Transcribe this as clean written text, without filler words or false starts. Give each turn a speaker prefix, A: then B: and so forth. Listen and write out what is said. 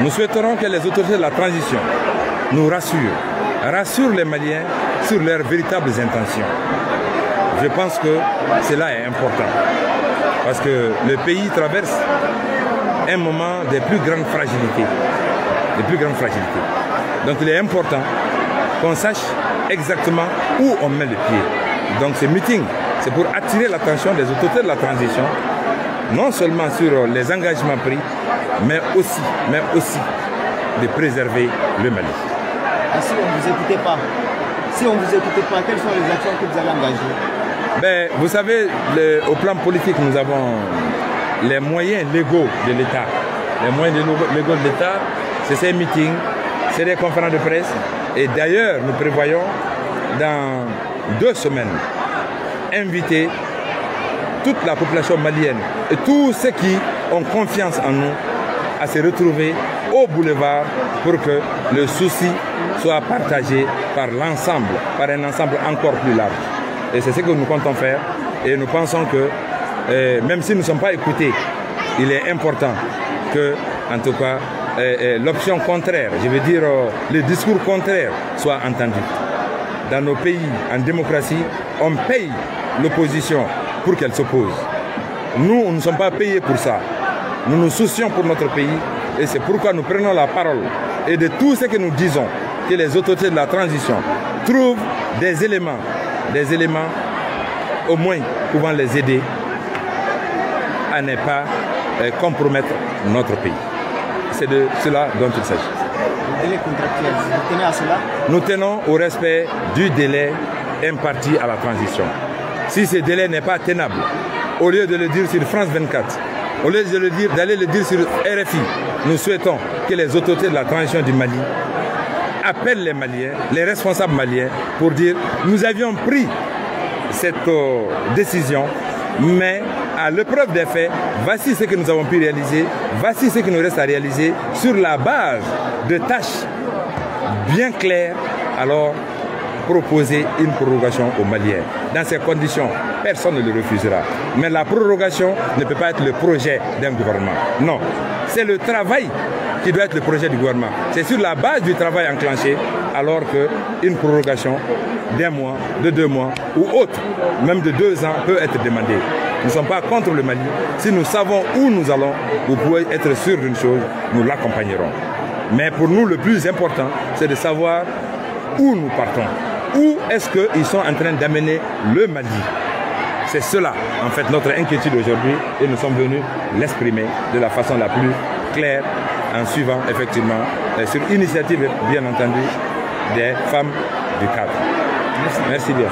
A: Nous souhaiterons que les autorités de la transition nous rassurent les Maliens sur leurs véritables intentions. Je pense que cela est important parce que le pays traverse un moment des plus grandes fragilités. Donc il est important qu'on sache exactement où on met le pied. Donc ce meeting, c'est pour attirer l'attention des autorités de la transition, non seulement sur les engagements pris, mais aussi de préserver le Mali.
B: Et si on ne vous écoutait pas, quelles sont les actions que vous allez engager?
A: Ben, vous savez, au plan politique, nous avons les moyens légaux de l'État. Les moyens légaux de l'État, c'est ces meetings, c'est des conférences de presse. Et d'ailleurs, nous prévoyons dans 2 semaines inviter toute la population malienne et tous ceux qui ont confiance en nous à se retrouver au boulevard pour que le souci soit partagé par l'ensemble, par un ensemble encore plus large. Et c'est ce que nous comptons faire. Et nous pensons que, même si nous ne sommes pas écoutés, il est important que, en tout cas, l'option contraire, je veux dire le discours contraire, soit entendu. Dans nos pays, en démocratie, on paye l'opposition pour qu'elle s'oppose. Nous ne sommes pas payés pour ça. Nous nous soucions pour notre pays et c'est pourquoi nous prenons la parole. Et de tout ce que nous disons, que les autorités de la transition trouvent des éléments au moins pouvant les aider à ne pas compromettre notre pays. C'est de cela dont il s'agit.
B: Le délai contractuel, vous tenez à cela? Nous
A: tenons au respect du délai imparti à la transition. Si ce délai n'est pas tenable, au lieu de le dire sur France 24, au lieu d'aller le dire sur RFI, nous souhaitons que les autorités de la transition du Mali appellent les Maliens, les responsables maliens, pour dire nous avions pris cette décision, mais à l'épreuve des faits, voici ce que nous avons pu réaliser, voici ce qui nous reste à réaliser sur la base de tâches bien claires. Alors, proposer une prorogation aux Maliens. Dans ces conditions, personne ne le refusera. Mais la prorogation ne peut pas être le projet d'un gouvernement. Non, c'est le travail qui doit être le projet du gouvernement. C'est sur la base du travail enclenché, alors qu'une prorogation d'1 mois, de 2 mois ou autre, même de 2 ans, peut être demandée. Nous ne sommes pas contre le Mali. Si nous savons où nous allons, vous pouvez être sûr d'une chose, nous l'accompagnerons. Mais pour nous, le plus important, c'est de savoir où nous partons. Où est-ce qu'ils sont en train d'amener le Mali? C'est cela, en fait, notre inquiétude aujourd'hui, et nous sommes venus l'exprimer de la façon la plus claire, en suivant, effectivement, sur initiative, bien entendu, des femmes du cadre. Merci bien.